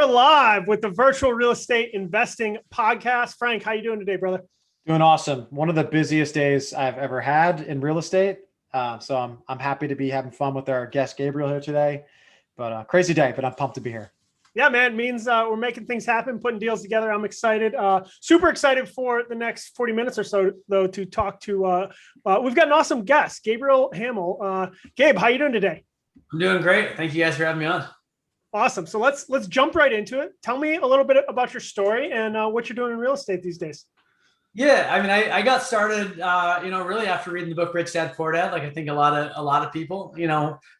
are live with the Virtual Real Estate Investing Podcast. Frank, how you doing today, brother? Doing awesome. One of the busiest days I've ever had in real estate. So I'm happy to be having fun with our guest Gabriel here today. But crazy day, but I'm pumped to be here. Yeah, man, it means we're making things happen, putting deals together. I'm excited, super excited for the next 40 minutes or so, though, to talk to, we've got an awesome guest, Gabriel Hamel. Gabe, how you doing today? I'm doing great. Thank you guys for having me on. Awesome. So let's jump right into it. Tell me a little bit about your story and what you're doing in real estate these days. Yeah, I mean, I got started, really after reading the book Rich Dad Poor Dad. Like I think a lot of people,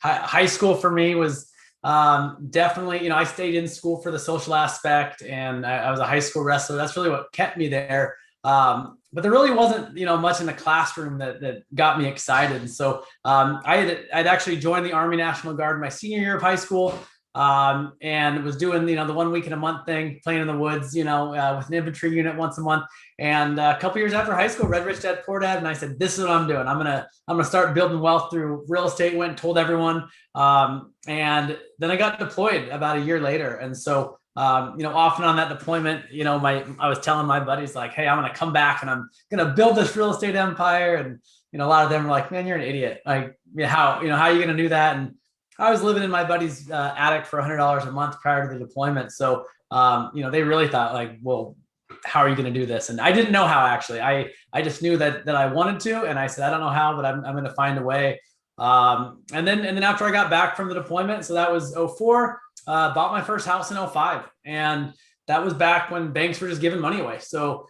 high school for me was definitely, I stayed in school for the social aspect, and I was a high school wrestler. That's really what kept me there. But there really wasn't, much in the classroom that got me excited. And so I'd actually joined the Army National Guard my senior year of high school. And was doing, the 1 week in a month thing, playing in the woods, with an infantry unit once a month. And a couple years after high school, read Rich Dad Poor Dad, and I said, "This is what I'm doing. I'm gonna start building wealth through real estate." Went and told everyone, and then I got deployed about a year later. And so, off and on that deployment, I was telling my buddies like, "Hey, I'm gonna come back and I'm gonna build this real estate empire." And a lot of them were like, "Man, you're an idiot. Like, how are you gonna do that?" And I was living in my buddy's attic for $100 a month prior to the deployment. So, they really thought like, well, how are you going to do this? And I didn't know how, actually. I just knew that I wanted to. And I said, I don't know how, but I'm going to find a way. And then after I got back from the deployment, so that was 2004, bought my first house in 2005. And that was back when banks were just giving money away. So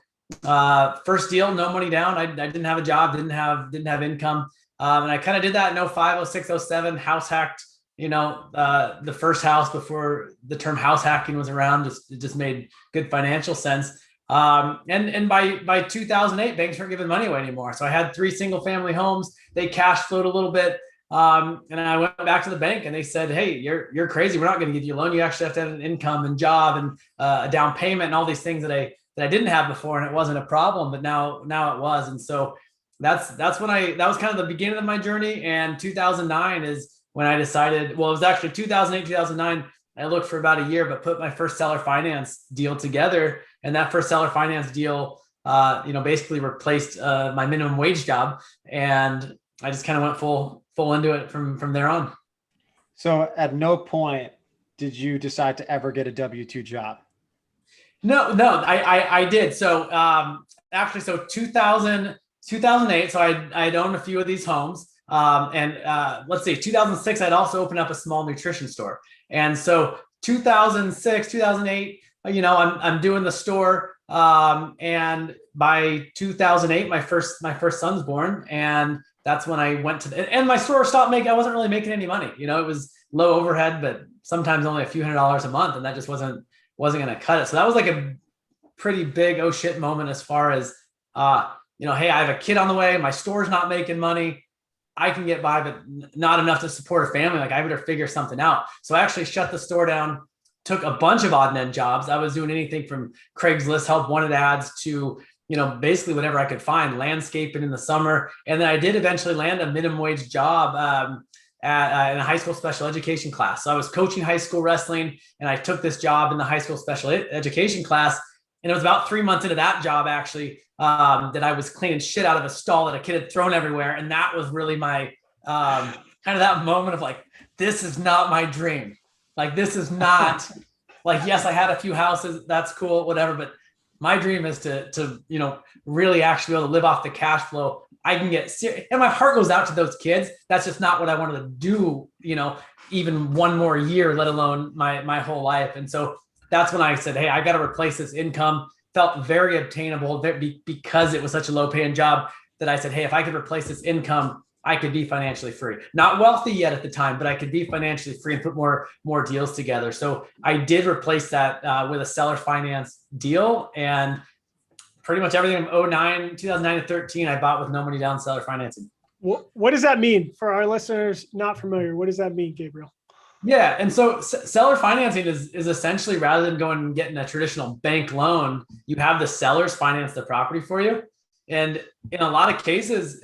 first deal, no money down. I didn't have a job, didn't have income. And I kind of did that in 2005, 2006, 2007, house hacked. The first house before the term house hacking was around. It just made good financial sense. And by 2008, banks weren't giving money away anymore. So I had 3 single family homes. They cash flowed a little bit. And I went back to the bank and they said, "Hey, you're crazy. We're not going to give you a loan. You actually have to have an income and job and a down payment and all these things that I didn't have before." And it wasn't a problem, but now it was. And so that was kind of the beginning of my journey. And 2009 is when I decided, well, it was actually 2008, 2009. I looked for about a year, but put my first seller finance deal together. And that first seller finance deal, basically replaced my minimum wage job. And I just kind of went full into it from there on. So at no point did you decide to ever get a W-2 job? No, I did. So actually, 2008, so I'd owned a few of these homes. Let's see, 2006, I'd also opened up a small nutrition store. And so 2006, 2008, I'm doing the store. And by 2008, my first son's born. And that's when I went and my store stopped I wasn't really making any money. It was low overhead, but sometimes only a few $100s a month. And that just wasn't going to cut it. So that was like a pretty big, oh shit moment as far as, hey, I have a kid on the way. My store's not making money. I can get by, but not enough to support a family. Like I better figure something out. So I actually shut the store down, took a bunch of odd and end jobs. I was doing anything from Craigslist help wanted ads to, basically whatever I could find, landscaping in the summer. And then I did eventually land a minimum wage job in a high school special education class. So I was coaching high school wrestling and I took this job in the high school special education class. And it was about 3 months into that job, actually, that I was cleaning shit out of a stall that a kid had thrown everywhere. And that was really my kind of that moment of like, this is not my dream. Like, this is not like, yes, I had a few houses. That's cool, whatever. But my dream is to really actually be able to live off the cash flow. I can get serious. And my heart goes out to those kids. That's just not what I wanted to do, even one more year, let alone my whole life. And so that's when I said, hey, I got to replace this income. Felt very obtainable because it was such a low paying job that I said, hey, if I could replace this income, I could be financially free. Not wealthy yet at the time, but I could be financially free and put more deals together. So I did replace that with a seller finance deal, and pretty much everything from 2009 to 13, I bought with no money down seller financing. What does that mean for our listeners not familiar? What does that mean, Gabriel? Yeah. And so seller financing is essentially, rather than going and getting a traditional bank loan, you have the sellers finance the property for you. And in a lot of cases,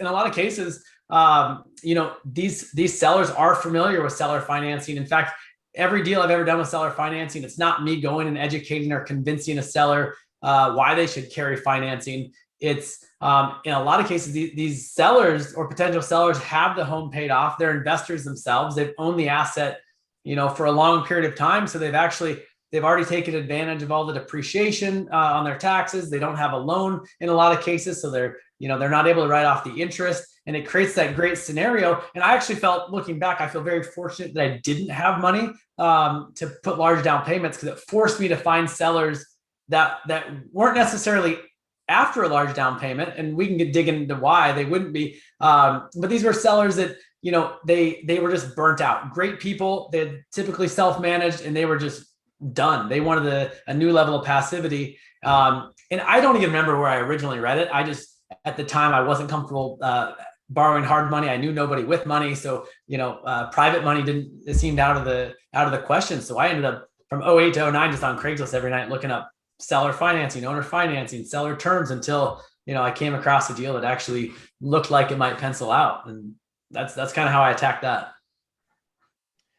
these sellers are familiar with seller financing. In fact, every deal I've ever done with seller financing, it's not me going and educating or convincing a seller why they should carry financing. It's in a lot of cases, these sellers or potential sellers have the home paid off. They're investors themselves. They've owned the asset, for a long period of time. So they've already taken advantage of all the depreciation on their taxes. They don't have a loan in a lot of cases. So they're not able to write off the interest, and it creates that great scenario. And I actually felt, looking back, I feel very fortunate that I didn't have money to put large down payments, because it forced me to find sellers that weren't necessarily after a large down payment. And we can dig into why they wouldn't be. But these were sellers that, they were just burnt out. Great people. They had typically self-managed, and they were just done. They wanted a new level of passivity. And I don't even remember where I originally read it. At the time, I wasn't comfortable borrowing hard money. I knew nobody with money. So, private money it seemed out of the question. So I ended up from 08 to 09 just on Craigslist every night looking up seller financing, owner financing, seller terms, until, I came across a deal that actually looked like it might pencil out. And that's kind of how I attacked that.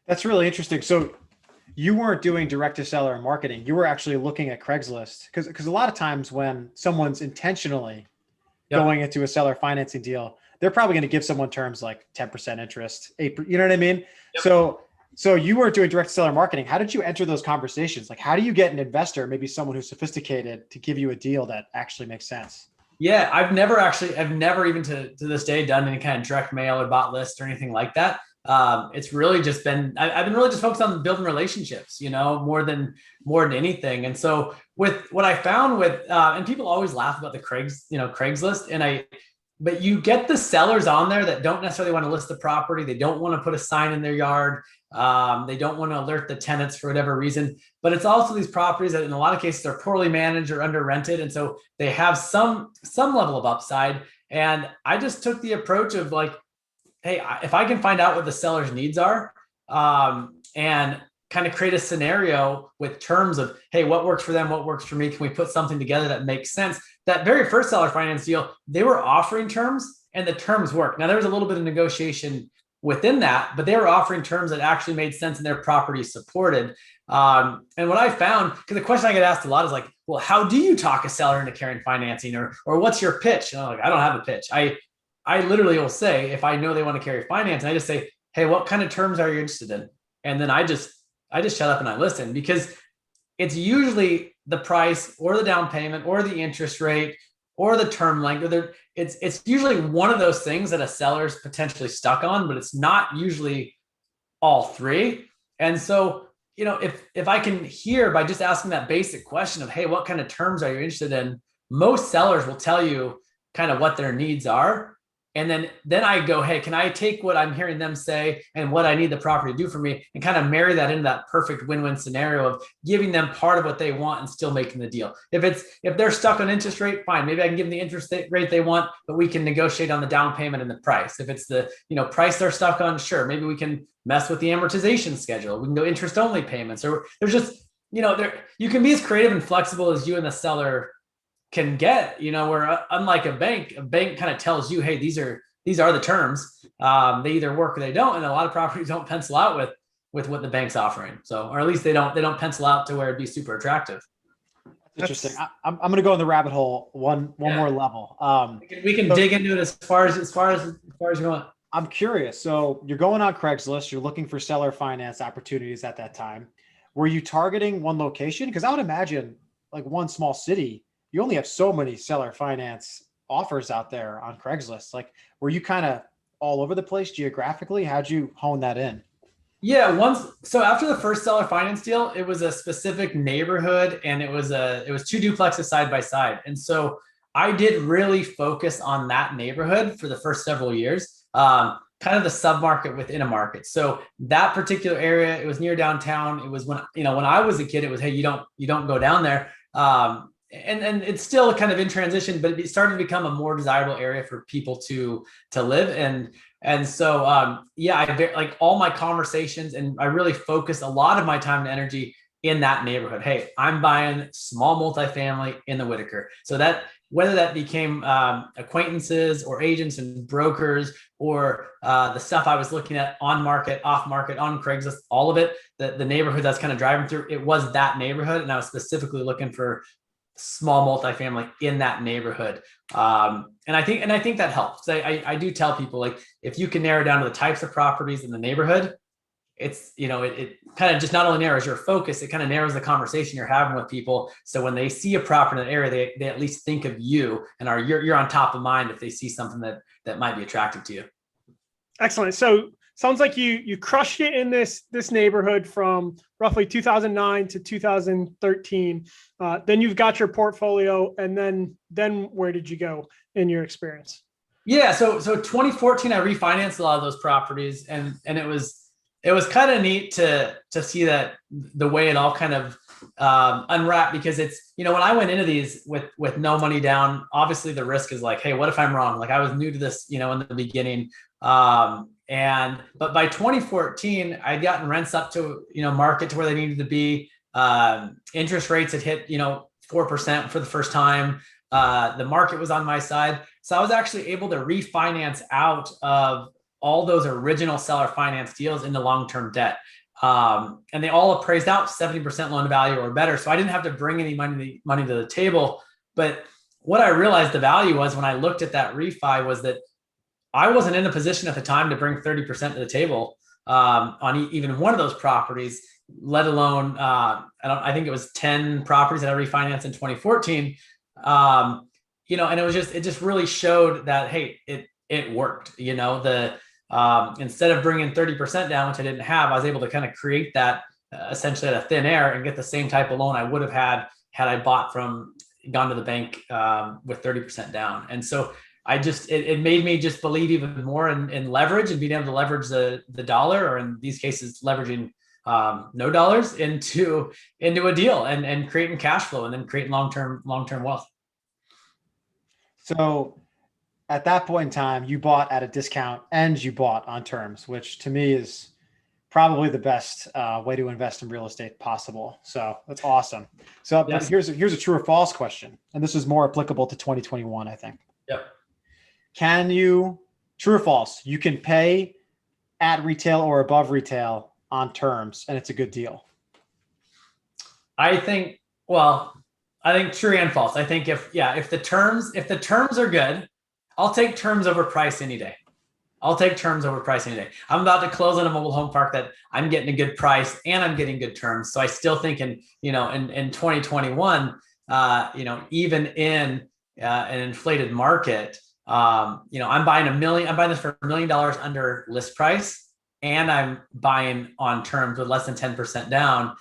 That's really interesting. So you weren't doing direct to seller marketing. You were actually looking at Craigslist, because a lot of times when someone's intentionally going into a seller financing deal, they're probably going to give someone terms like 10% interest, 8%, you know what I mean? Yep. So you weren't doing direct seller marketing. How did you enter those conversations? Like, how do you get an investor, maybe someone who's sophisticated, to give you a deal that actually makes sense? Yeah, I've never even to this day done any kind of direct mail or bot list or anything like that. It's really just been, I've been really just focused on building relationships, more than anything. And so with what I found with, and people always laugh about the Craigslist, but you get the sellers on there that don't necessarily want to list the property. They don't want to put a sign in their yard. They don't want to alert the tenants for whatever reason, but it's also these properties that in a lot of cases are poorly managed or under rented. And so they have some level of upside. And I just took the approach of like, hey, if I can find out what the seller's needs are, and kind of create a scenario with terms of, hey, what works for them, what works for me? Can we put something together that makes sense? That very first seller finance deal, they were offering terms, and the terms worked. Now there was a little bit of negotiation within that, but they were offering terms that actually made sense and their property supported. And what I found, because the question I get asked a lot is like, well, how do you talk a seller into carrying financing, or what's your pitch? And I'm like, I don't have a pitch. I literally will say, if I know they want to carry finance, and I just say, hey, what kind of terms are you interested in? And then I just shut up and I listen, because it's usually the price or the down payment or the interest rate or the term length. It's usually one of those things that a seller's potentially stuck on, but it's not usually all three. And so, if I can hear by just asking that basic question of, hey, what kind of terms are you interested in? Most sellers will tell you kind of what their needs are. And then I go, hey, can I take what I'm hearing them say and what I need the property to do for me, and kind of marry that into that perfect win-win scenario of giving them part of what they want and still making the deal. If they're stuck on interest rate, fine. Maybe I can give them the interest rate they want, but we can negotiate on the down payment and the price. If it's the price they're stuck on, sure, maybe we can mess with the amortization schedule. We can go interest only payments, or there's just, you can be as creative and flexible as you and the seller can get, where unlike a bank kind of tells you, hey, these are the terms. They either work or they don't. And a lot of properties don't pencil out with what the bank's offering. So, or at least they don't pencil out to where it'd be super attractive. Interesting. I'm going to go in the rabbit hole one more level. We can dig into it as far as you want. I'm curious. So you're going on Craigslist, you're looking for seller finance opportunities at that time. Were you targeting one location? Because I would imagine like one small city, you only have so many seller finance offers out there on Craigslist. Like, were you kind of all over the place geographically? How'd you hone that in? Yeah, so after the first seller finance deal, it was a specific neighborhood, and it was two duplexes side by side. And so I did really focus on that neighborhood for the first several years, kind of the submarket within a market. So that particular area, it was near downtown. It was when I was a kid, it was, hey, you don't go down there. And it's still kind of in transition, but it started to become a more desirable area for people to live. And so, I like all my conversations, and I really focused a lot of my time and energy in that neighborhood. Hey, I'm buying small multifamily in the Whitaker. So that whether that became acquaintances or agents and brokers or the stuff I was looking at on market, off market, on Craigslist, all of it, the neighborhood that's kind of driving through, it was that neighborhood. And I was specifically looking for small multifamily in that neighborhood. And I think that helps. I do tell people, like, if you can narrow down to the types of properties in the neighborhood, it's, it kind of just not only narrows your focus, it kind of narrows the conversation you're having with people. So when they see a property in an area, they at least think of you and you're on top of mind if they see something that might be attractive to you. Excellent. So sounds like you crushed it in this neighborhood from roughly 2009 to 2013. Then you've got your portfolio, and then where did you go in your experience? Yeah. So 2014, I refinanced a lot of those properties, and it was kind of neat to see that the way it all kind of unwrapped, because it's, when I went into these with no money down, obviously the risk is like, hey, what if I'm wrong? Like, I was new to this, in the beginning. But by 2014, I'd gotten rents up to, market to where they needed to be. Interest rates had hit, 4% for the first time. The market was on my side. So I was actually able to refinance out of all those original seller finance deals into long-term debt. And they all appraised out 70% loan to value or better. So I didn't have to bring any money to the table. But what I realized the value was when I looked at that refi was that I wasn't in a position at the time to bring 30% to the table on even one of those properties, let alone, I think it was 10 properties that I refinanced in 2014. And it just really showed that, hey, it worked. Instead of bringing 30% down, which I didn't have, I was able to kind of create that essentially out of thin air and get the same type of loan I would have had I gone to the bank with 30% down. And so it made me just believe even more in leverage and being able to leverage the dollar, or in these cases, leveraging no dollars into a deal and creating cash flow and then creating long-term wealth. So at that point in time, you bought at a discount and you bought on terms, which to me is probably the best way to invest in real estate possible. So that's awesome. So yes. Here's a true or false question. And this is more applicable to 2021, I think. Yep. Can you, true or false, you can pay at retail or above retail on terms and it's a good deal? I think true and false. I think if the terms are good, I'll take terms over price any day. I'm about to close on a mobile home park that I'm getting a good price and I'm getting good terms. So I still think in 2021, even in an inflated market, I'm buying this for $1 million under list price, and I'm buying on terms with less than 10% down.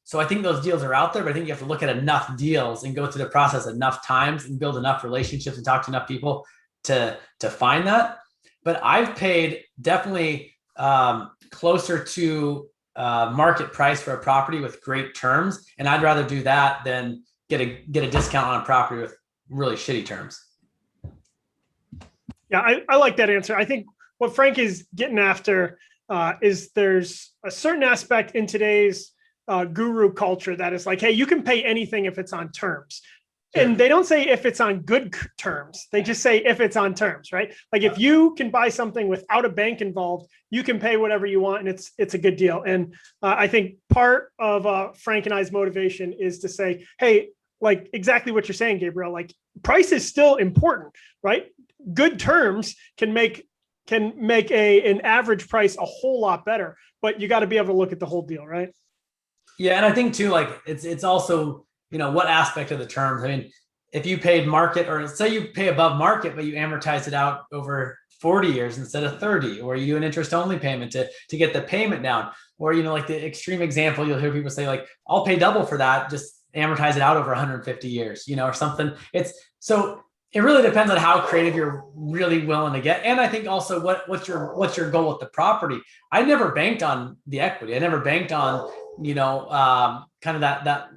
So I think those deals are out there, but I think you have to look at enough deals and go through the process enough times and build enough relationships and talk to enough people to find that. But I've paid definitely closer to market price for a property with great terms, and I'd rather do that than get a discount on a property with really shitty terms. Yeah, I like that answer. I think what Frank is getting after is there's a certain aspect in today's guru culture that is like, hey, you can pay anything if it's on terms. Sure. And they don't say if it's on good terms. They just say if it's on terms, right? Like if you can buy something without a bank involved, you can pay whatever you want, and it's a good deal. And I think part of Frank and I's motivation is to say, hey, like exactly what you're saying, Gabriel, like price is still important, right? Good terms can make an average price a whole lot better, but you got to be able to look at the whole deal, right? Yeah, and I think too, like it's also, what aspect of the terms. I mean, if you paid market, or say you pay above market, but you amortize it out over 40 years instead of 30, or you do an interest only payment to get the payment down, or like the extreme example, you'll hear people say like, I'll pay double for that, just amortize it out over 150 years, or something. So it really depends on how creative you're really willing to get. And I think also what's your goal with the property. I never banked on the equity. I never banked on, kind of that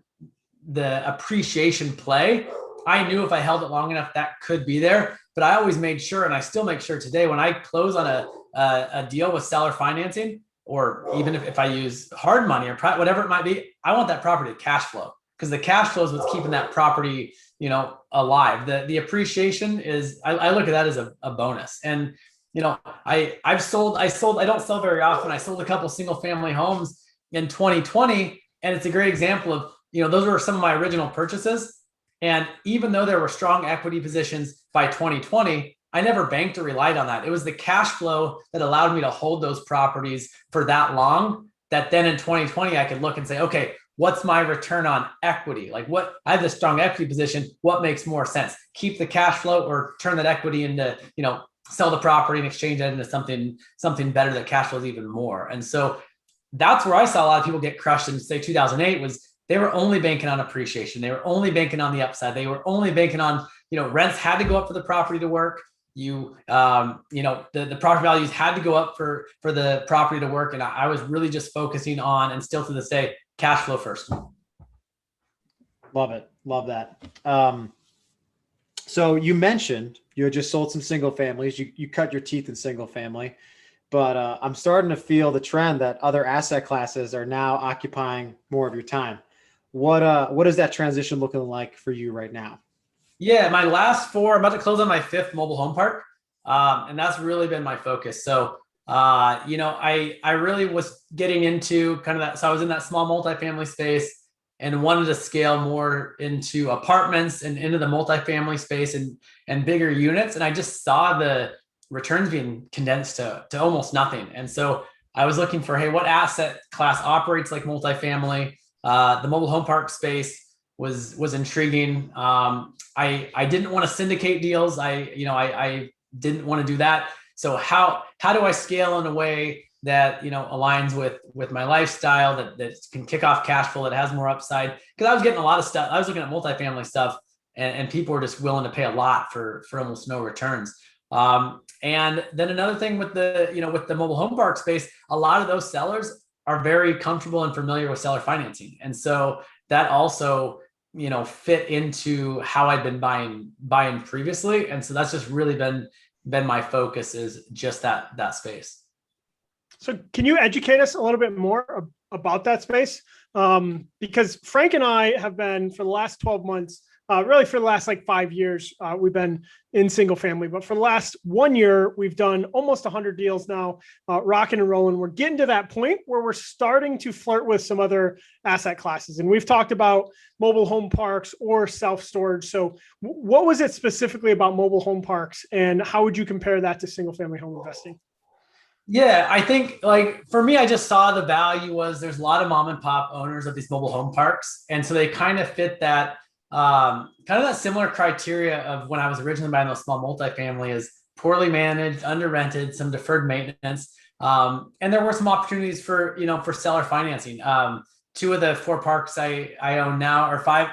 the appreciation play. I knew if I held it long enough, that could be there, but I always made sure, and I still make sure today, when I close on a deal with seller financing, or even if I use hard money or whatever it might be, I want that property to cash flow, because the cash flow is what's keeping that property, alive. The appreciation is, I look at that as a bonus. And, I don't sell very often. I sold a couple single family homes in 2020. And it's a great example of, those were some of my original purchases. And even though there were strong equity positions by 2020, I never banked or relied on that. It was the cash flow that allowed me to hold those properties for that long, that then in 2020, I could look and say, okay, what's my return on equity? Like, what, I have this strong equity position. What makes more sense? Keep the cash flow or turn that equity into, sell the property and exchange that into something better that cash flows even more. And so that's where I saw a lot of people get crushed in, say, 2008, was they were only banking on appreciation. They were only banking on the upside. They were only banking on, rents had to go up for the property to work. The property values had to go up for the property to work. And I was really just focusing on, and still to this day, cash flow first. Love it. Love that. So you mentioned you had just sold some single families. You cut your teeth in single family, but I'm starting to feel the trend that other asset classes are now occupying more of your time. What is that transition looking like for you right now? Yeah, my last 4, I'm about to close on my 5th mobile home park. And that's really been my focus. So, I really was getting into kind of that. So I was in that small multifamily space and wanted to scale more into apartments and into the multifamily space and bigger units. And I just saw the returns being condensed to almost nothing. And so I was looking for, hey, what asset class operates like multifamily? The mobile home park space was intriguing. I didn't want to syndicate deals. I didn't want to do that. So how do I scale in a way that, aligns with my lifestyle, that can kick off cash flow, that has more upside? Because I was getting a lot of stuff. I was looking at multifamily stuff and people were just willing to pay a lot for almost no returns. And then another thing with the mobile home park space, a lot of those sellers are very comfortable and familiar with seller financing. And so that also, fit into how I'd been buying previously. And so that's just really been my focus, is just that space. So can you educate us a little bit more about that space? Because Frank and I have been, for the last 12 months, really for the last 5 years, we've been in single family, but for the last 1 year, we've done almost 100 deals now, rocking and rolling. We're getting to that point where we're starting to flirt with some other asset classes. And we've talked about mobile home parks or self-storage. So what was it specifically about mobile home parks, and how would you compare that to single family home investing? Yeah, I think for me, I just saw the value was there's a lot of mom and pop owners of these mobile home parks. And so they kind of fit that kind of that similar criteria of when I was originally buying those small multifamily, is poorly managed, under rented, some deferred maintenance. And there were some opportunities for seller financing. 2 of the 4 parks I own now, or 5,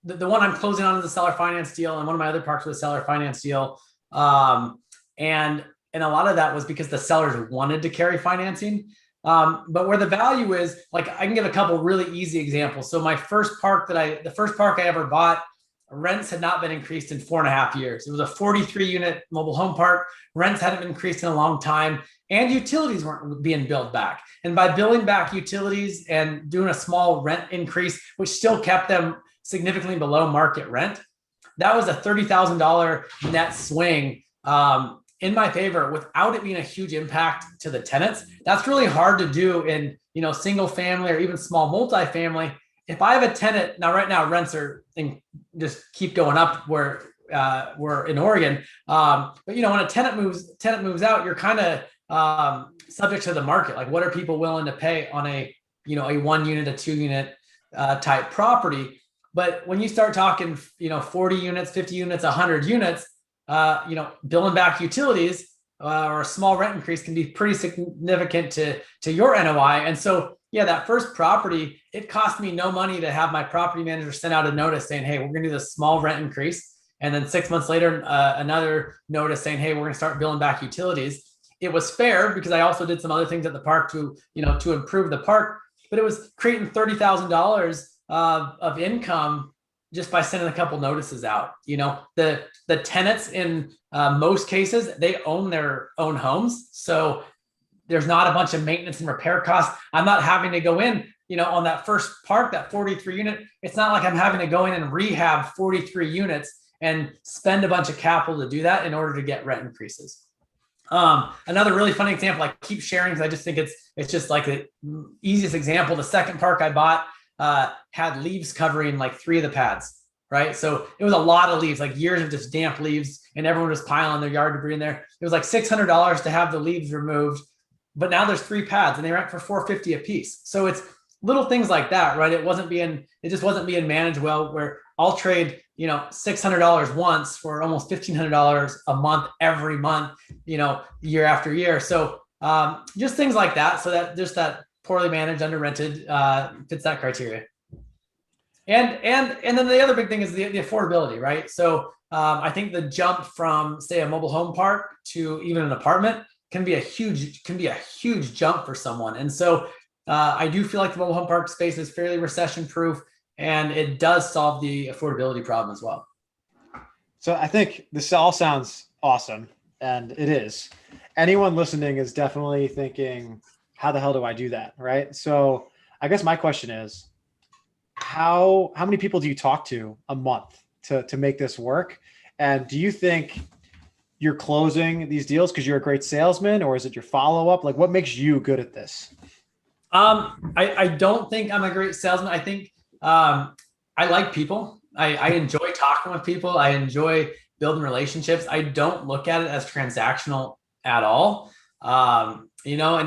the one I'm closing on is a seller finance deal, and one of my other parks was a seller finance deal. And a lot of that was because the sellers wanted to carry financing. But where the value is, I can give a couple really easy examples. So my first park the first park I ever bought, rents had not been increased in 4.5 years. It was a 43 unit mobile home park. Rents hadn't been increased in a long time, and utilities weren't being billed back. And by billing back utilities and doing a small rent increase, which still kept them significantly below market rent, that was a $30,000 net swing in my favor, without it being a huge impact to the tenants. That's really hard to do in, single family or even small multifamily. If I have a tenant now, right now rents just keep going up where we're in Oregon. But when a tenant moves out, you're kind of subject to the market. What are people willing to pay on a 1 unit, a 2 unit type property? But when you start talking, 40 units, 50 units, 100 units, billing back utilities or a small rent increase can be pretty significant to your NOI. And so, that first property, it cost me no money to have my property manager send out a notice saying, hey, we're going to do this small rent increase. And then 6 months later, another notice saying, hey, we're going to start billing back utilities. It was fair because I also did some other things at the park to improve the park, but it was creating $30,000 of income just by sending a couple notices out. The tenants in most cases, they own their own homes. So there's not a bunch of maintenance and repair costs. I'm not having to go in, on that first park, that 43 unit. It's not like I'm having to go in and rehab 43 units and spend a bunch of capital to do that in order to get rent increases. Another really funny example, I keep sharing because I just think it's just like the easiest example. The second park I bought had leaves covering like 3 of the pads, right? So it was a lot of leaves, like years of just damp leaves, and everyone was piling their yard debris in there. It was like $600 to have the leaves removed, but now there's 3 pads and they rent for $450 a piece. So it's little things like that, right? It just wasn't being managed well, where I'll trade, $600 once for almost $1,500 a month every month, year after year. So just things like that. So that just that poorly managed, under rented fits that criteria. And then the other big thing is the affordability, right? So I think the jump from, say, a mobile home park to even an apartment can be a huge jump for someone. And so I do feel like the mobile home park space is fairly recession proof, and it does solve the affordability problem as well. So I think this all sounds awesome, and it is. Anyone listening is definitely thinking, how the hell do I do that? Right. So I guess my question is, how many people do you talk to a month to make this work? And do you think you're closing these deals because you're a great salesman, or is it your follow-up? Like, what makes you good at this? I don't think I'm a great salesman. I think I like people. I enjoy talking with people. I enjoy building relationships. I don't look at it as transactional at all. And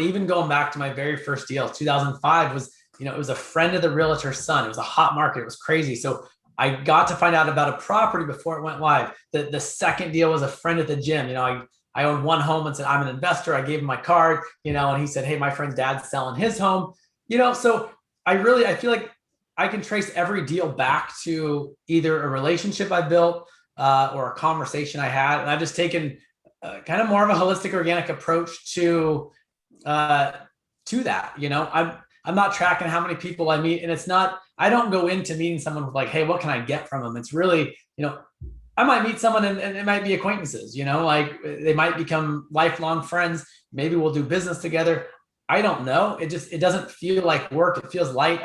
even going back to my very first deal, 2005 was, it was a friend of the realtor's son. It was a hot market. It was crazy. So I got to find out about a property before it went live. The second deal was a friend at the gym. I owned one home and said, I'm an investor. I gave him my card, and he said, hey, my friend's dad's selling his home, so I feel like I can trace every deal back to either a relationship I built or a conversation I had. And I've just taken kind of more of a holistic, organic approach to that. I'm not tracking how many people I meet, and I don't go into meeting someone with like, hey, what can I get from them? It's really, I might meet someone and it might be acquaintances, like they might become lifelong friends. Maybe we'll do business together. I don't know. It doesn't feel like work. It feels light.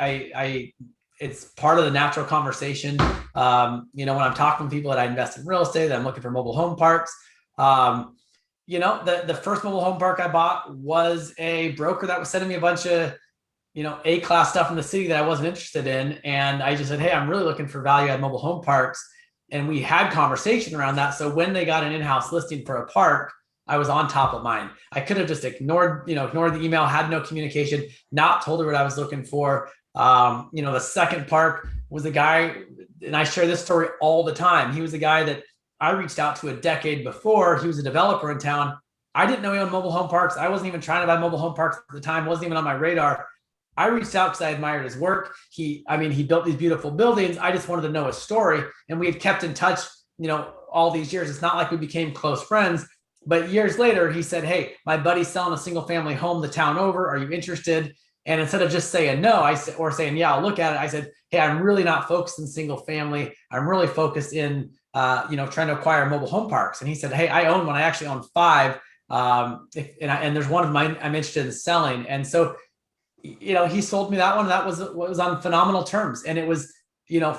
It's part of the natural conversation. When I'm talking to people that I invest in real estate, that I'm looking for mobile home parks. The first mobile home park I bought was a broker that was sending me a bunch of, A-class stuff in the city that I wasn't interested in. And I just said, hey, I'm really looking for value add mobile home parks. And we had conversation around that. So when they got an in-house listing for a park, I was on top of mind. I could have just ignored the email, had no communication, not told her what I was looking for. The second park was a guy, and I share this story all the time. He was a guy that I reached out to a decade before. He was a developer in town. I didn't know he owned mobile home parks. I wasn't even trying to buy mobile home parks at the time. Wasn't even on my radar. I reached out because I admired his work. He built these beautiful buildings. I just wanted to know his story. And we had kept in touch, all these years. It's not like we became close friends, but years later, he said, hey, my buddy's selling a single family home the town over. Are you interested? And instead of just saying no, or saying, yeah, I'll look at it, I said, hey, I'm really not focused in single family. I'm really focused in, trying to acquire mobile home parks. And he said, hey, I own one. I actually own 5. And there's one of mine I'm interested in selling. And so, he sold me that one. That was on phenomenal terms. And it was,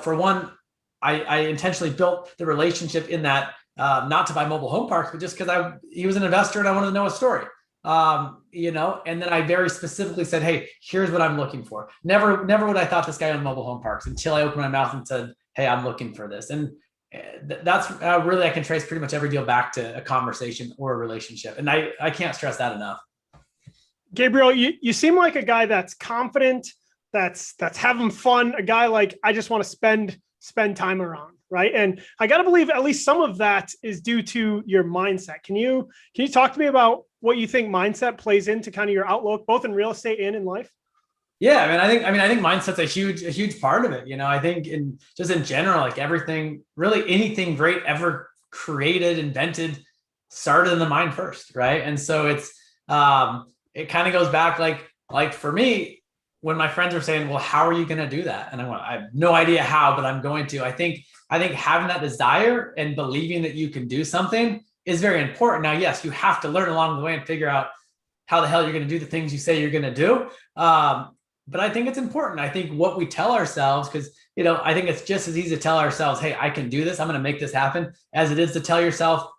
for one, I intentionally built the relationship in that, not to buy mobile home parks, but just because he was an investor and I wanted to know his story. And then I very specifically said, hey, here's what I'm looking for. Never would I thought this guy owned mobile home parks until I opened my mouth and said, hey, I'm looking for this. And that's really, I can trace pretty much every deal back to a conversation or a relationship. And I can't stress that enough. Gabriel, you seem like a guy that's confident, that's having fun, a guy like, I just want to spend time around, right? And I got to believe at least some of that is due to your mindset. Can you talk to me about what you think mindset plays into kind of your outlook, both in real estate and in life? Yeah, I think mindset's a huge part of it. I think in general, like everything, really anything great ever created, invented, started in the mind first, right? And so it's it kind of goes back like for me, when my friends are saying, well, how are you going to do that? And I have no idea how, but I'm going to. I think having that desire and believing that you can do something is very important. Now, yes, you have to learn along the way and figure out, how the hell you're going to do the things you say you're going to do. But I think it's important. I think what we tell ourselves, because, I think it's just as easy to tell ourselves, hey, I can do this, I'm going to make this happen, as it is to tell yourself,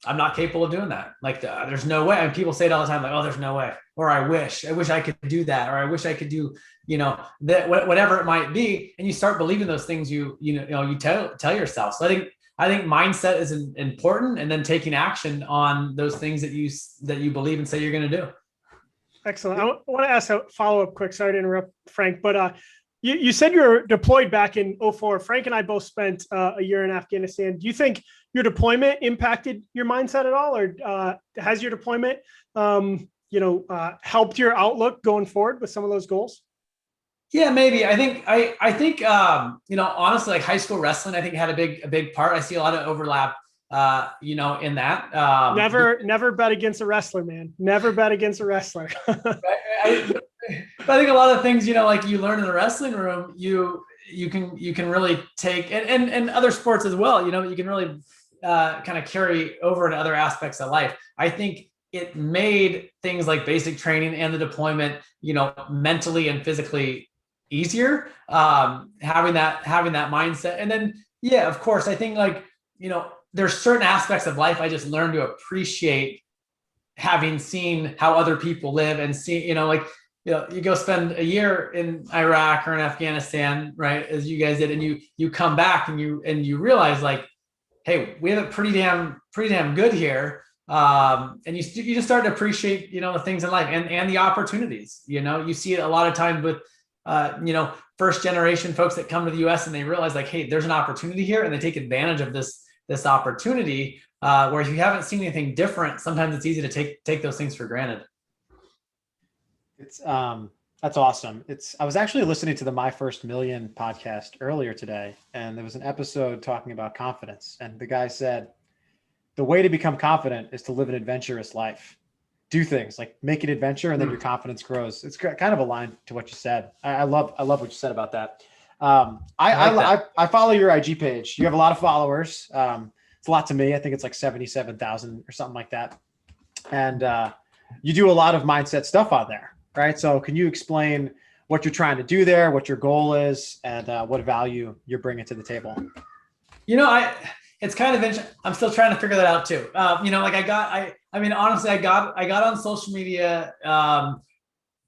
I'm not capable of doing that. Like, there's no way. And people say it all the time, like, oh, there's no way. Or I wish I could do that. Or I wish I could do, that, whatever it might be. And you start believing those things you tell yourself. So I think mindset is important, and then taking action on those things that you believe and say you're going to do. Excellent. I want to ask a follow-up quick. Sorry to interrupt, Frank, but you said you were deployed back in 2004. Frank and I both spent a year in Afghanistan. Do you think your deployment impacted your mindset at all, or has your deployment, helped your outlook going forward with some of those goals? Yeah, maybe. I think honestly, like high school wrestling, I think had a big part. I see a lot of overlap, in that. Never bet against a wrestler, man. Never bet against a wrestler. I think a lot of things, like you learn in the wrestling room, you can really take, and other sports as well, you can really kind of carry over into other aspects of life. I think it made things like basic training and the deployment, mentally and physically easier, having that mindset. And then, yeah, of course, I think there's certain aspects of life I just learned to appreciate, having seen how other people live and see, you go spend a year in Iraq or in Afghanistan, right, as you guys did, and you come back and you realize, like, hey, we have it pretty damn good here. And you just start to appreciate, the things in life and the opportunities. You see it a lot of times with, first generation folks that come to the U.S. and they realize, like, hey, there's an opportunity here, and they take advantage of this opportunity. Where if you haven't seen anything different, sometimes it's easy to take those things for granted. It's that's awesome. I was actually listening to the My First Million podcast earlier today, and there was an episode talking about confidence, and the guy said, the way to become confident is to live an adventurous life. Do things like make an adventure, and then your confidence grows. It's kind of aligned to what you said. I love what you said about that. I follow your IG page. You have a lot of followers. It's a lot to me. I think it's like 77,000 or something like that. And you do a lot of mindset stuff on there, right? So can you explain what you're trying to do there, what your goal is, and what value you're bringing to the table? It's kind of interesting. I'm still trying to figure that out too. Honestly, I got on social media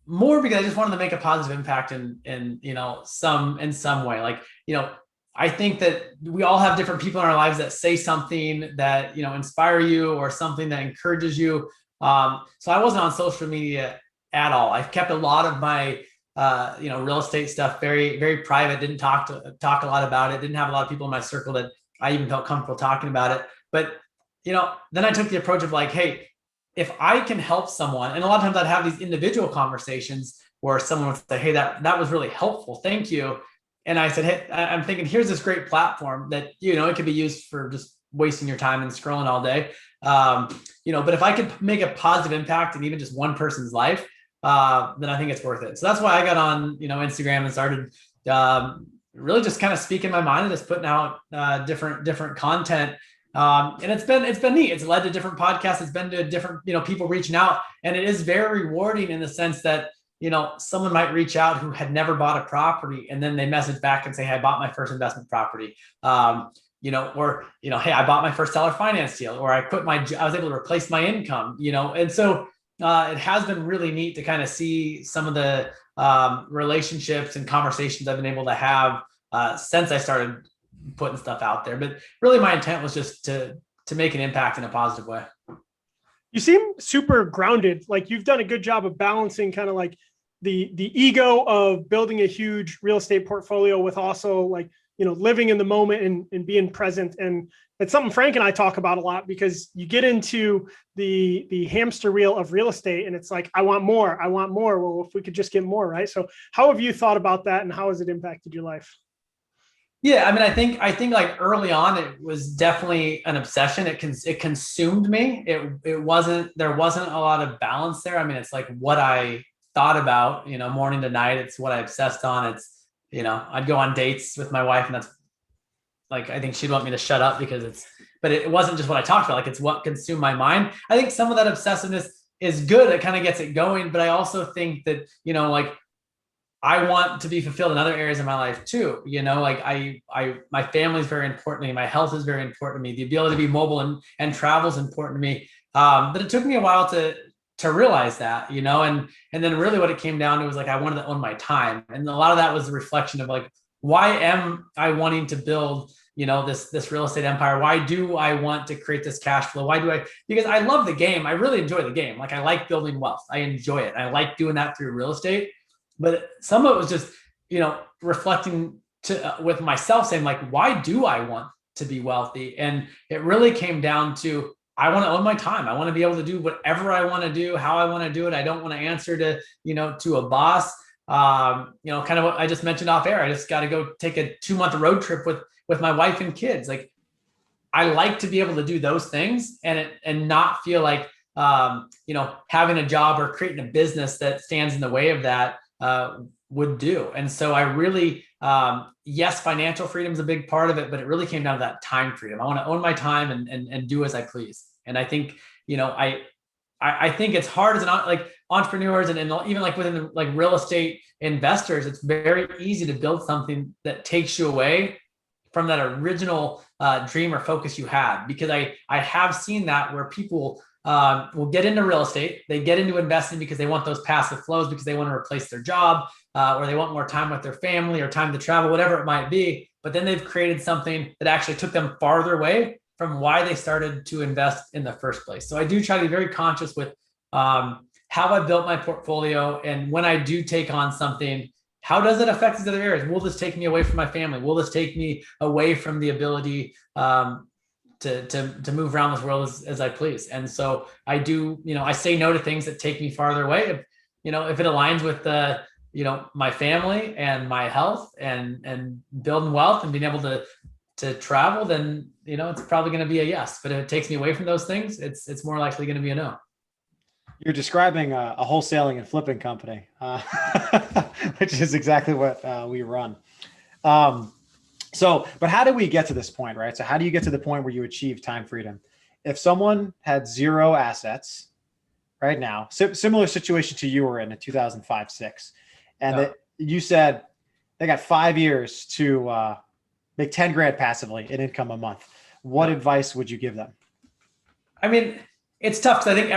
more because I just wanted to make a positive impact in some way. Like, I think that we all have different people in our lives that say something that, inspire you, or something that encourages you. So I wasn't on social media at all. I've kept a lot of my, real estate stuff very, very private. Didn't talk a lot about it. Didn't have a lot of people in my circle that I even felt comfortable talking about it. But, then I took the approach of like, hey, if I can help someone, and a lot of times I'd have these individual conversations where someone would say, hey, that was really helpful. Thank you. And I said, hey, I'm thinking, here's this great platform that, it could be used for just wasting your time and scrolling all day. But if I could make a positive impact in even just one person's life, then I think it's worth it. So that's why I got on, Instagram and started really just kind of speaking my mind and just putting out different content. And it's been neat. It's led to different podcasts. It's been to different, people reaching out, and it is very rewarding in the sense that, someone might reach out who had never bought a property, and then they message back and say, hey, I bought my first investment property. Hey, I bought my first seller finance deal, or I was able to replace my income, and so it has been really neat to kind of see some of the relationships and conversations I've been able to have since I started putting stuff out there. But really my intent was just to make an impact in a positive way. You seem super grounded. Like, you've done a good job of balancing kind of like the ego of building a huge real estate portfolio with also like, living in the moment and being present. And it's something Frank and I talk about a lot, because you get into the hamster wheel of real estate and it's like, I want more. Well, if we could just get more, right? So how have you thought about that, and how has it impacted your life? Yeah, I think like early on, it was definitely an obsession. It consumed me. There wasn't a lot of balance there. It's like what I thought about, morning to night. It's what I obsessed on. It's, I'd go on dates with my wife, and that's like, I think she'd want me to shut up but it wasn't just what I talked about. Like, it's what consumed my mind. I think some of that obsessiveness is good. It kind of gets it going. But I also think that, like, I want to be fulfilled in other areas of my life too. Like my family is very important to me. My health is very important to me. The ability to be mobile and travel is important to me. But it took me a while to realize that, and then really what it came down to was like, I wanted to own my time. And a lot of that was a reflection of like, why am I wanting to build, this real estate empire? Why do I want to create this cash flow? Because I love the game. I really enjoy the game. Like I like building wealth. I enjoy it. I like doing that through real estate. But some of it was just, reflecting with myself saying like, why do I want to be wealthy? And it really came down to, I want to own my time. I want to be able to do whatever I want to do, how I want to do it. I don't want to answer to, to a boss. Kind of what I just mentioned off air. I just got to go take a 2-month road trip with my wife and kids. Like I like to be able to do those things and not feel like, having a job or creating a business that stands in the way of that would do. And so I really, yes, financial freedom is a big part of it, but it really came down to that time freedom. I want to own my time and do as I please. And I think, I think it's hard as entrepreneurs and even like within the like real estate investors, it's very easy to build something that takes you away from that original dream or focus you had. Because I have seen that where people will get into real estate, they get into investing because they want those passive flows, because they want to replace their job, or they want more time with their family or time to travel, whatever it might be. But then they've created something that actually took them farther away from why they started to invest in the first place. So I do try to be very conscious with how I built my portfolio. And when I do take on something, how does it affect these other areas? Will this take me away from my family? Will this take me away from the ability to move around this world as I please? And so I do, I say no to things that take me farther away. If it aligns with my family and my health and building wealth and being able to travel, then, it's probably going to be a yes. But if it takes me away from those things, it's more likely going to be a no. You're describing a wholesaling and flipping company, which is exactly what we run. But how do we get to this point, right? So how do you get to the point where you achieve time freedom? If someone had 0 assets right now, similar situation to you were in 2005-06, and you said they got 5 years to make 10 grand passively in income a month, what advice would you give them? I mean, it's tough because I think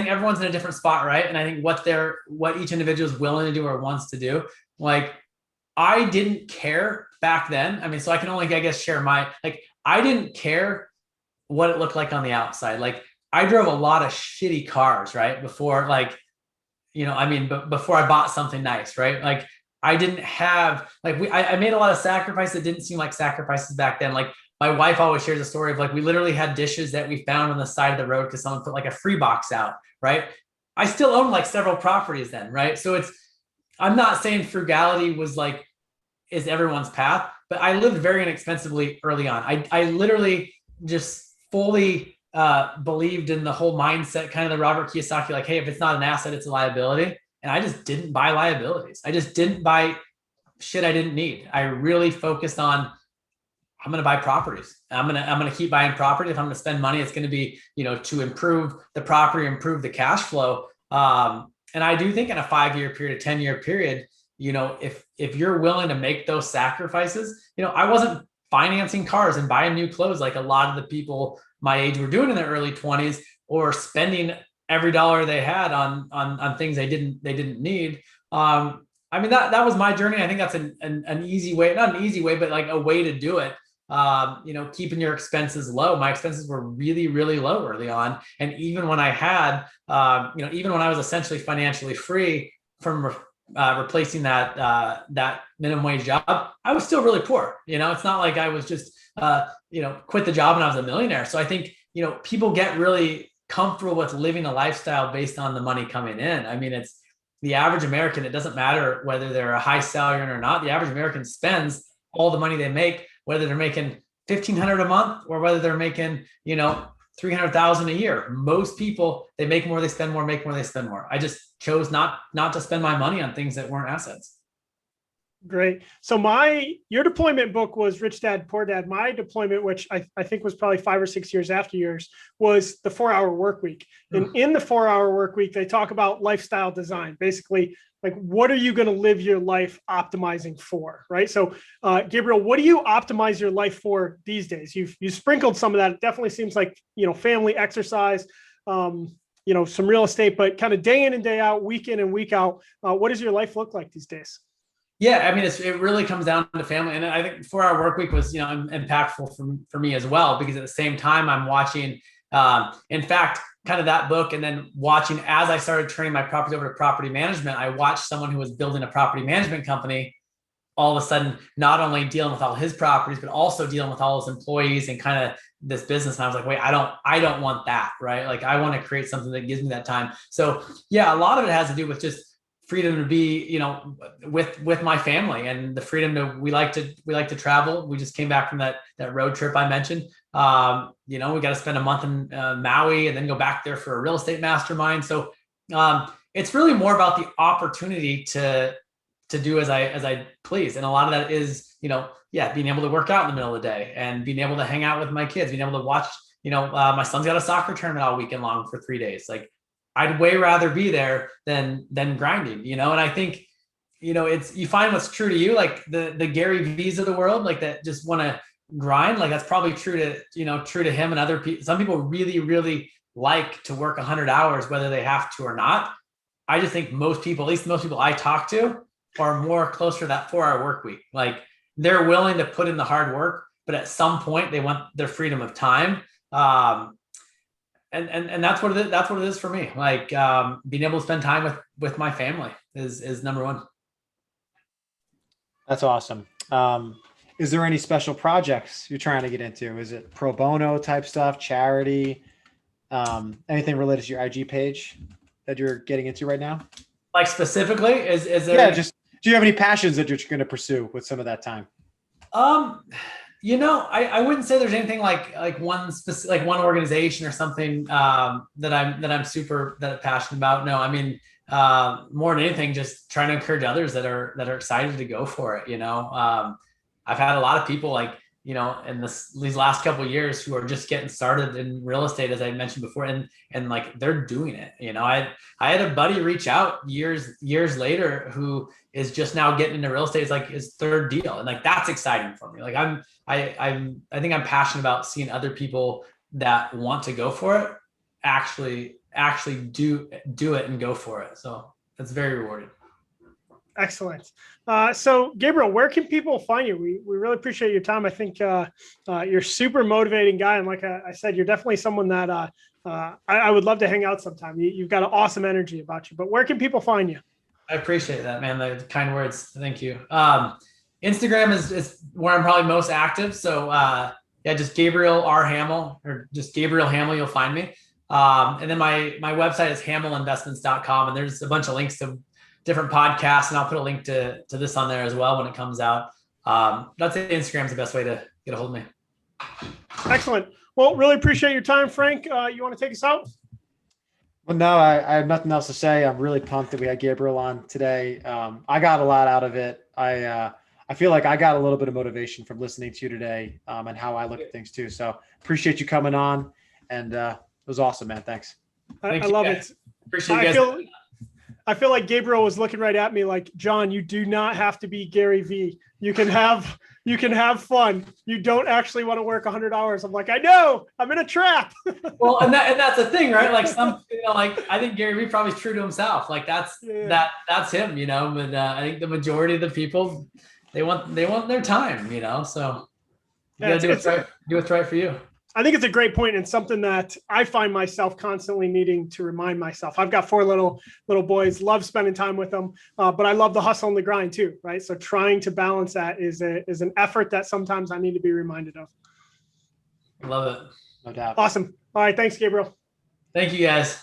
everyone's in a different spot, right? And I think what each individual is willing to do or wants to do. Like, I didn't care back then. I mean, so I can only, I guess, share I didn't care what it looked like on the outside. Like, I drove a lot of shitty cars, right? Before, before I bought something nice, right? Like, I didn't have, I made a lot of sacrifices that didn't seem like sacrifices back then. Like, my wife always shares a story of we literally had dishes that we found on the side of the road because someone put a free box out, right? I still own several properties then, right? So I'm not saying frugality was is everyone's path, but I lived very inexpensively early on. I literally just fully believed in the whole mindset, kind of the Robert Kiyosaki, hey, if it's not an asset, it's a liability. And I just didn't buy liabilities. I just didn't buy shit I didn't need. I really focused on, I'm going to buy properties. I'm going to keep buying property. If I'm going to spend money, it's going to be, to improve the property, improve the cash flow. And I do think in a 5-year period, a 10-year period, if you're willing to make those sacrifices, I wasn't financing cars and buying new clothes like a lot of the people my age were doing in their early 20s, or spending every dollar they had on things they didn't need. That was my journey. I think that's an easy way, not an easy way, but a way to do it. Keeping your expenses low. My expenses were really, really low early on. And even when I had, even when I was essentially financially free from replacing that minimum wage job, I was still really poor. It's not like I was just, quit the job and I was a millionaire. So I think, people get really comfortable with living a lifestyle based on the money coming in. I mean, it's the average American. It doesn't matter whether they're a high salary or not. The average American spends all the money they make, whether they're making $1,500 a month or whether they're making, $300,000 a year. Most people, they make more, they spend more, make more, they spend more. I just chose not to spend my money on things that weren't assets. Great. So your deployment book was Rich Dad, Poor Dad. My deployment, which I think was probably 5 or 6 years after yours, was the 4-Hour Work Week. And in the 4-Hour Work Week, they talk about lifestyle design. Basically, like, what are you going to live your life optimizing for, right? So, Gabriel, what do you optimize your life for these days? You sprinkled some of that. It definitely seems like, family, exercise, some real estate, but kind of day in and day out, week in and week out. What does your life look like these days? Yeah, I mean, it really comes down to family, and I think 4-Hour Work Week was impactful for me as well, because at the same time I'm watching, in fact, kind of that book, and then watching as I started turning my properties over to property management. I watched someone who was building a property management company all of a sudden not only dealing with all his properties, but also dealing with all his employees and kind of this business. And I was like, wait, I don't want that, right? Like, I want to create something that gives me that time. So yeah, a lot of it has to do with just freedom to be, with my family, and the freedom to, we like to travel. We just came back from that road trip I mentioned. We got to spend a month in Maui and then go back there for a real estate mastermind. So it's really more about the opportunity to do as I please. And a lot of that is, being able to work out in the middle of the day and being able to hang out with my kids, being able to watch, my son's got a soccer tournament all weekend long for 3 days. Like, I'd way rather be there than grinding, and I think, you find what's true to you, like the Gary V's of the world, like, that just want to grind. Like, that's probably true to him and other people. Some people really, really like to work 100 hours, whether they have to or not. I just think most people, at least most people I talk to, are more closer to that 4-hour work week. Like, they're willing to put in the hard work, but at some point they want their freedom of time. And that's what it is. That's what it is for me. Like, being able to spend time with my family is number one. That's awesome. Is there any special projects you're trying to get into? Is it pro bono type stuff, charity, anything related to your IG page that you're getting into right now? Like, specifically, is there? Yeah, just, do you have any passions that you're going to pursue with some of that time? I wouldn't say there's anything like one specific, like one organization or something that I'm super passionate about. No, I mean, more than anything, just trying to encourage others that are excited to go for it. I've had a lot of people, like, in these last couple of years, who are just getting started in real estate, as I mentioned before, and like, they're doing it. I had a buddy reach out years later who is just now getting into real estate. It's like his third deal, and like, that's exciting for me. Like, I think I'm passionate about seeing other people that want to go for it actually do it and go for it. So that's very rewarding. Excellent. So Gabriel, where can people find you? We really appreciate your time. I think you're a super motivating guy. And like I said, you're definitely someone that I would love to hang out sometime. You've got an awesome energy about you, but where can people find you? I appreciate that, man. The kind words. Thank you. Instagram is where I'm probably most active. So just Gabriel R. Hamel, or just Gabriel Hamel, you'll find me. And then my website is hamelinvestments.com, and there's a bunch of links to different podcasts, and I'll put a link to this on there as well when it comes out. That's it. Instagram's the best way to get a hold of me. Excellent. Well, really appreciate your time, Frank. You want to take us out? Well, no, I have nothing else to say. I'm really pumped that we had Gabriel on today. I got a lot out of it. I feel like I got a little bit of motivation from listening to you today, and how I look at things too. So appreciate you coming on, and it was awesome, man. Thanks. I love it. Appreciate you guys. I feel like Gabriel was looking right at me like, John, you do not have to be Gary V. You can have fun. You don't actually want to work 100 hours. I'm like, I know, I'm in a trap. Well, and that's the thing, right? Like, like, I think Gary V probably is true to himself. Like, that's him, but I think the majority of the people, they want their time, so you gotta do what's right for you. I think it's a great point, and something that I find myself constantly needing to remind myself. I've got 4 little boys, love spending time with them, but I love the hustle and the grind too, right? So trying to balance that is an effort that sometimes I need to be reminded of. Love it. No doubt. Awesome. All right. Thanks, Gabriel. Thank you, guys.